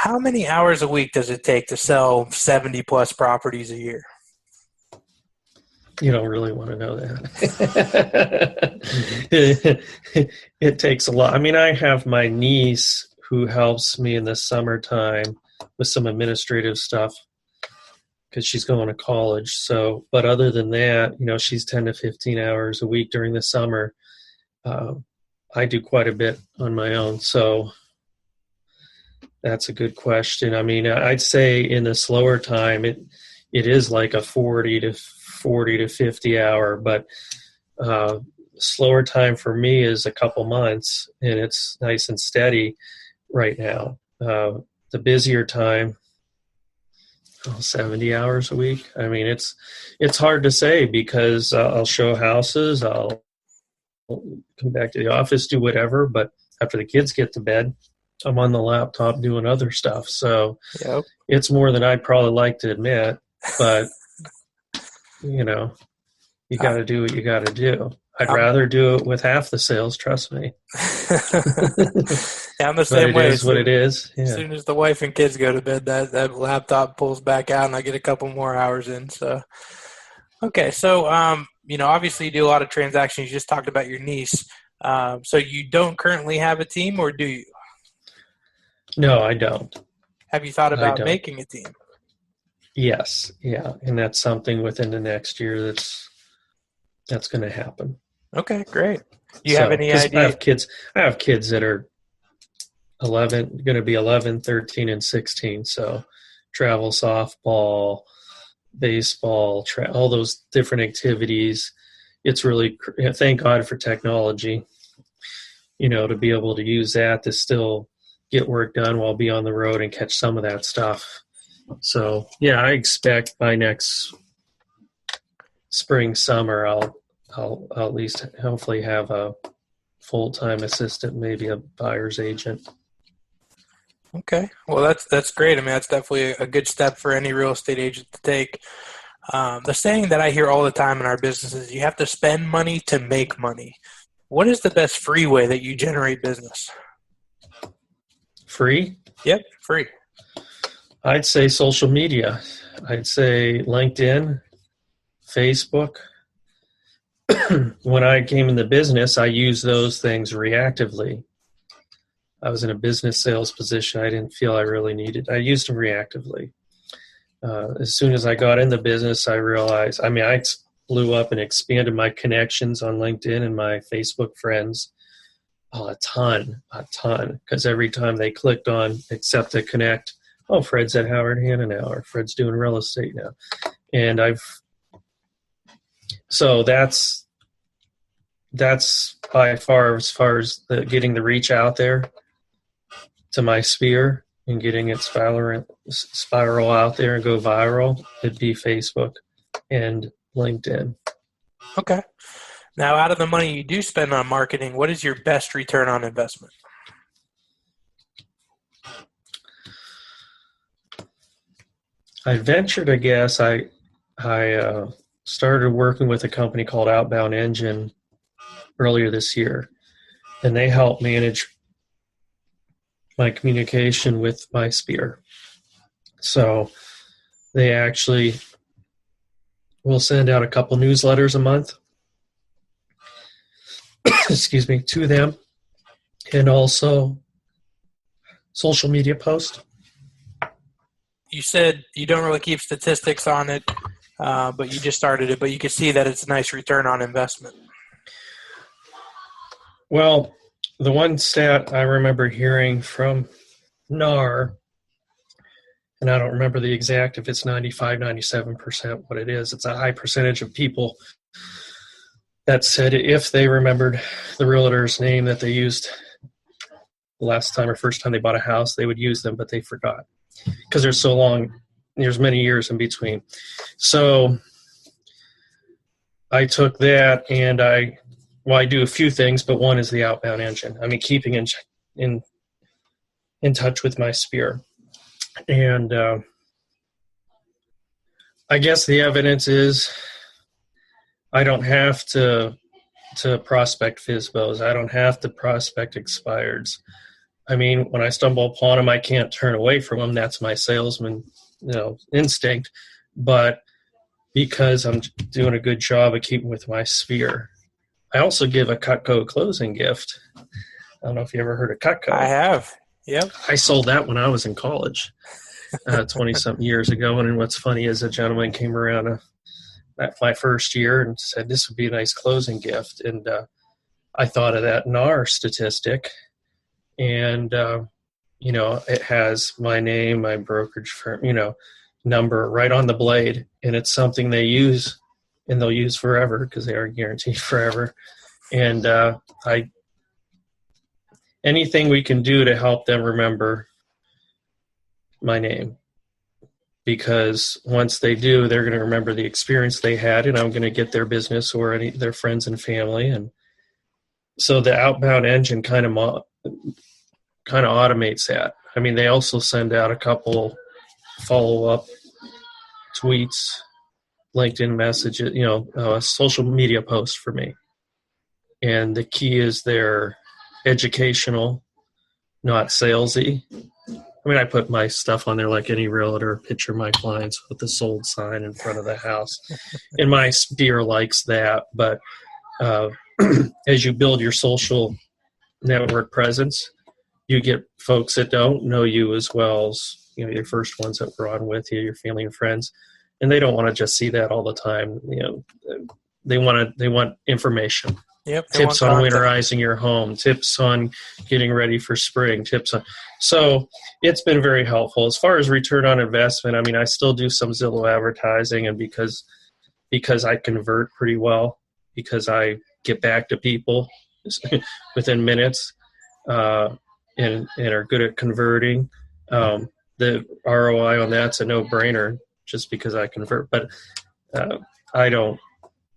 how many hours a week does it take to sell 70 plus properties a year? You don't really want to know that. It takes a lot. I mean, I have my niece who helps me in the summertime with some administrative stuff because she's going to college. So, but other than that, she's 10 to 15 hours a week during the summer. I do quite a bit on my own. So that's a good question. I mean, I'd say in the slower time, it is like a 40 to 50 hour, but slower time for me is a couple months, and it's nice and steady right now. The busier time, 70 hours a week. I mean, it's hard to say because I'll show houses, I'll come back to the office, do whatever, but after the kids get to bed, I'm on the laptop doing other stuff. So yep. It's more than I'd probably like to admit, but you got to do what you got to do. I'd rather do it with half the sales, trust me. Yeah, I'm the same way. It is what it is. Yeah. As soon as the wife and kids go to bed, that laptop pulls back out and I get a couple more hours in. So, okay. So, obviously you do a lot of transactions. You just talked about your niece. So you don't currently have a team, or do you? No, I don't. Have you thought about making a team? Yes. Yeah. And that's something within the next year that's going to happen. Okay, great. Do you have any idea? I have kids that are going to be 11, 13, and 16. So travel, softball, baseball, all those different activities. It's really, thank God for technology, to be able to use that to still get work done while be on the road and catch some of that stuff. So yeah, I expect by next spring, summer, I'll at least hopefully have a full-time assistant, maybe a buyer's agent. Okay. Well, that's great. I mean, that's definitely a good step for any real estate agent to take. The saying that I hear all the time in our business is you have to spend money to make money. What is the best free way that you generate business? Free? Yep, free. I'd say social media. I'd say LinkedIn, Facebook. When I came in the business, I used those things reactively. I was in a business sales position. I didn't feel I really needed. I used them reactively. As soon as I got in the business, I realized, I blew up and expanded my connections on LinkedIn and my Facebook friends a ton, because every time they clicked on accept to connect, oh, Fred's at Howard Hanna now, or Fred's doing real estate now. And so that's by far, as far as getting the reach out there to my sphere and getting it spiral out there and go viral, it'd be Facebook and LinkedIn. Okay. Now, out of the money you do spend on marketing, what is your best return on investment? I venture to guess I started working with a company called Outbound Engine earlier this year, and they helped manage my communication with my sphere. So they actually will send out a couple newsletters a month, to them, and also social media posts. You said you don't really keep statistics on it, but you just started it, but you can see that it's a nice return on investment. Well, the one stat I remember hearing from NAR, and I don't remember the exact, if it's 95, 97% what it is, it's a high percentage of people that said if they remembered the realtor's name that they used the last time or first time they bought a house, they would use them, but they forgot because they're so long. There's many years in between. So I took that and I do a few things, but one is the Outbound Engine. I mean, keeping in touch with my sphere. And I guess the evidence is I don't have to prospect FSBOs. I don't have to prospect expireds. I mean, when I stumble upon them, I can't turn away from them. That's my salesman, instinct. But because I'm doing a good job of keeping with my sphere, I also give a Cutco closing gift. I don't know if you ever heard of Cutco. I have. Yep. I sold that when I was in college, 20-something years ago. And what's funny is a gentleman came around my first year and said, this would be a nice closing gift. And I thought of that NAR statistic. And, it has my name, my brokerage firm, number right on the blade. And it's something they use, and they'll use forever because they are guaranteed forever. And anything we can do to help them remember my name, because once they do, they're going to remember the experience they had, and I'm going to get their business or their friends and family. And so the outbound engine kind of automates that. I mean, they also send out a couple follow-up tweets, LinkedIn messages, social media posts for me. And the key is they're educational, not salesy. I mean, I put my stuff on there like any realtor, picture my clients with the sold sign in front of the house. And my sphere likes that. But as you build your social network presence, you get folks that don't know you as well as, your first ones that were on with you, your family and friends. And they don't want to just see that all the time. They want information. Yep. Tips on winterizing your home, tips on getting ready for spring, so it's been very helpful. As far as return on investment, I mean, I still do some Zillow advertising, and because I convert pretty well, because I get back to people within minutes, and are good at converting, the ROI on that's a no-brainer just because I convert. But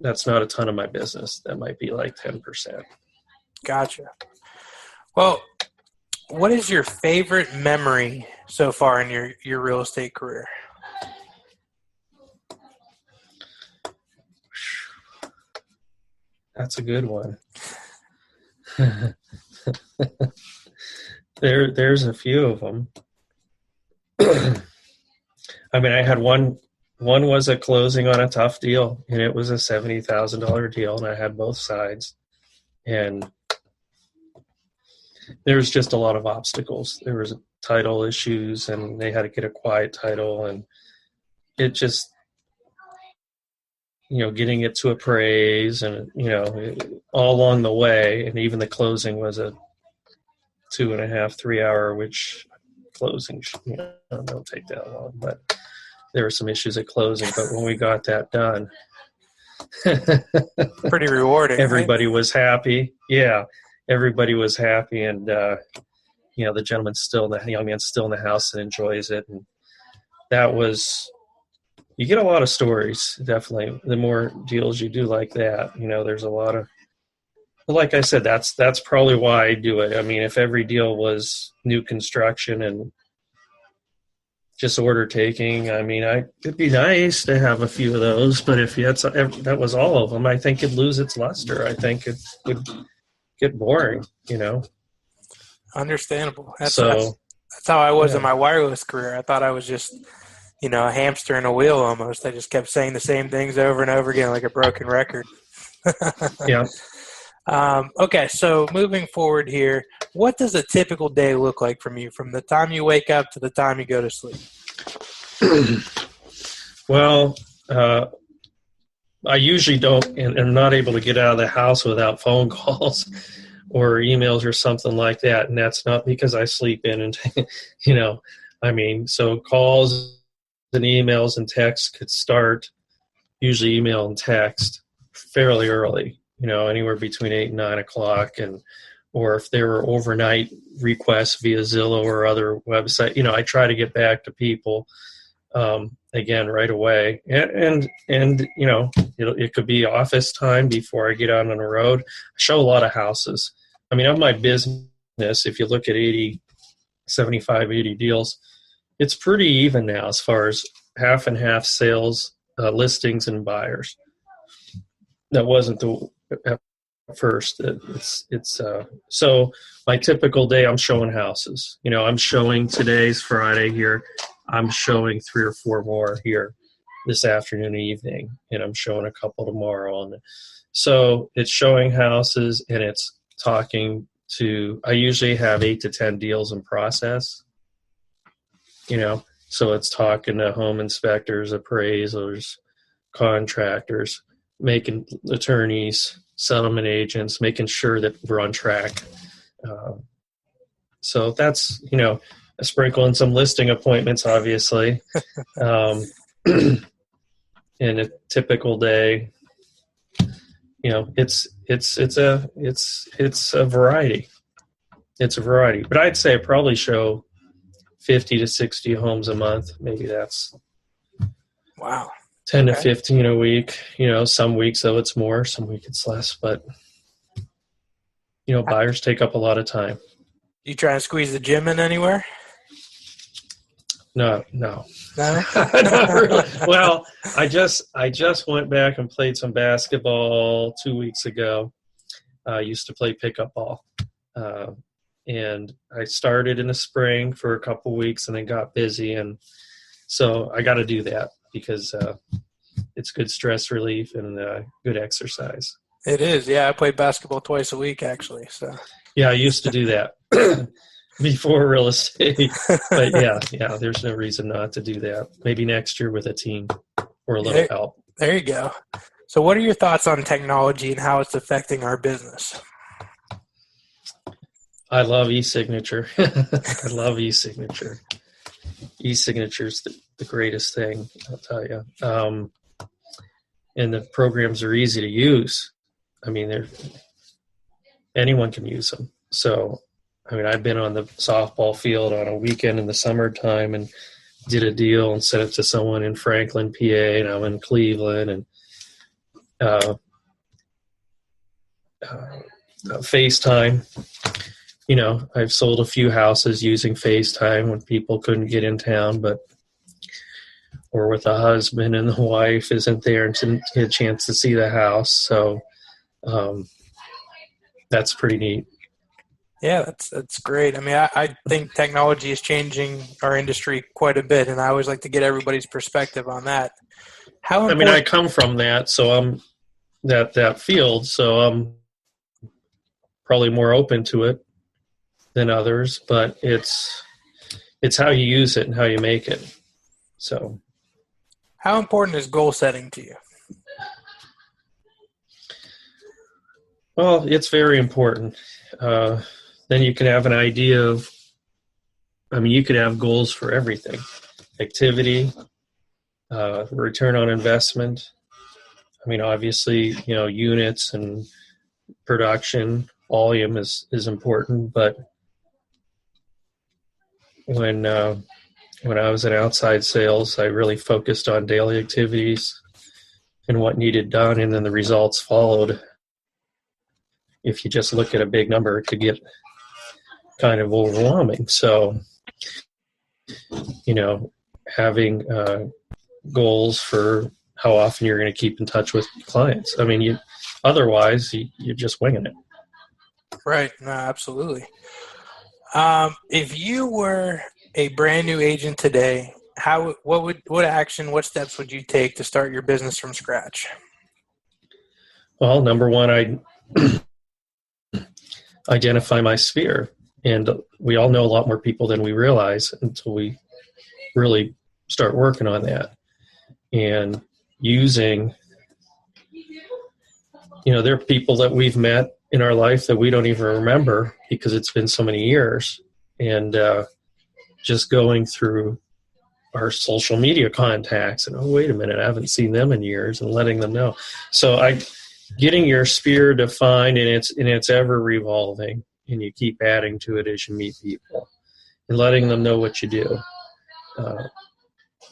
that's not a ton of my business. That might be like 10%. Gotcha. Well, what is your favorite memory so far in your real estate career? That's a good one. There's a few of them. I mean, I had one was a closing on a tough deal, and it was a $70,000 deal, and I had both sides. And there was just a lot of obstacles. There was title issues, and they had to get a quiet title, and it just, getting it to appraise, and, all along the way, and even the closing was a 2.5, 3 hour, which closing, don't take that long, but there were some issues at closing. But when we got that done, pretty rewarding. Everybody right? was happy. Yeah, everybody was happy, and the young man's still in the house and enjoys it. And that was, you get a lot of stories. Definitely, the more deals you do like that, there's a lot of. Like I said, that's probably why I do it. I mean, if every deal was new construction and just order taking, I mean, it'd be nice to have a few of those, but if that was all of them, I think it'd lose its luster. I think it would get boring, Understandable. That's how I was in my wireless career. I thought I was just, a hamster in a wheel almost. I just kept saying the same things over and over again like a broken record. Yeah. Okay, so moving forward here, what does a typical day look like from you, from the time you wake up to the time you go to sleep? Well, I usually don't, and I'm not able to get out of the house without phone calls or emails or something like that. And that's not because I sleep in and, so calls and emails and texts could start, usually email and text, fairly early. Anywhere between 8 and 9 o'clock, or if there were overnight requests via Zillow or other website, I try to get back to people, again, right away. And it could be office time before I get out on the road. I show a lot of houses. I mean, of my business, if you look at 75, 80 deals, it's pretty even now as far as half and half sales, listings and buyers. That wasn't first. So my typical day, I'm showing houses. I'm showing today's Friday here. I'm showing 3 or 4 more here this afternoon and evening, and I'm showing a couple tomorrow. And so it's showing houses, and it's talking to. I usually have 8 to 10 deals in process. So it's talking to home inspectors, appraisers, contractors, making attorneys, settlement agents, making sure that we're on track. So that's, a sprinkle in some listing appointments, obviously. In a typical day, it's a variety. It's a variety, but I'd say I probably show 50 to 60 homes a month. Maybe that's wow. 10 to 15 a week. Some weeks though it's more, some weeks it's less, but buyers take up a lot of time. You trying to squeeze the gym in anywhere? No. No? Not really. Well, I just went back and played some basketball 2 weeks ago. I used to play pickup ball. And I started in the spring for a couple weeks and then got busy. And so I got to do that because it's good stress relief and good exercise. It is. Yeah, I played basketball twice a week, actually. So yeah, I used to do that before real estate. But yeah, there's no reason not to do that. Maybe next year with a team or a little help. There you go. So what are your thoughts on technology and how it's affecting our business? I love e-signature. I love e-signature. E-signature is the greatest thing, I'll tell you. And the programs are easy to use. I mean, anyone can use them. So, I've been on the softball field on a weekend in the summertime and did a deal and sent it to someone in Franklin, PA, and I'm in Cleveland. And FaceTime. I've sold a few houses using FaceTime when people couldn't get in town, or with a husband and the wife isn't there and didn't get a chance to see the house. So that's pretty neat. Yeah, that's great. I think technology is changing our industry quite a bit, and I always like to get everybody's perspective on that. I come from that, so I'm that field, so I'm probably more open to it than others, but it's how you use it and how you make it. So how important is goal setting to you? Well, it's very important. Then you can have an idea of, you could have goals for everything. Activity, return on investment. Obviously, units and production, volume is important, but when I was in outside sales, I really focused on daily activities and what needed done, and then the results followed. If you just look at a big number, it could get kind of overwhelming. So, having goals for how often you're going to keep in touch with clients. Otherwise, you're just winging it. Right. No, absolutely. If you were a brand new agent today, what steps would you take to start your business from scratch? Well, number one, I identify my sphere. And we all know a lot more people than we realize until we really start working on that. And using, there are people that we've met in our life that we don't even remember because it's been so many years. And just going through our social media contacts and, oh, wait a minute, I haven't seen them in years, and letting them know. So getting your sphere defined, and it's ever revolving, and you keep adding to it as you meet people and letting them know what you do.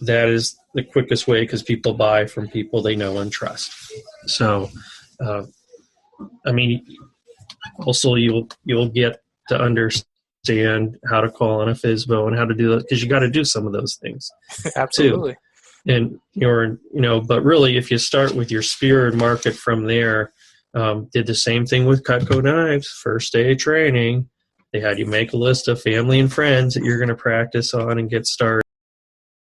That is the quickest way, because people buy from people they know and trust. So, also you'll get to understand how to call on a FSBO and how to do that, because you got to do some of those things. Absolutely. Too. And but really, if you start with your sphere and market from there, Did the same thing with Cutco knives. First day of training, they had you make a list of family and friends that you're going to practice on and get started.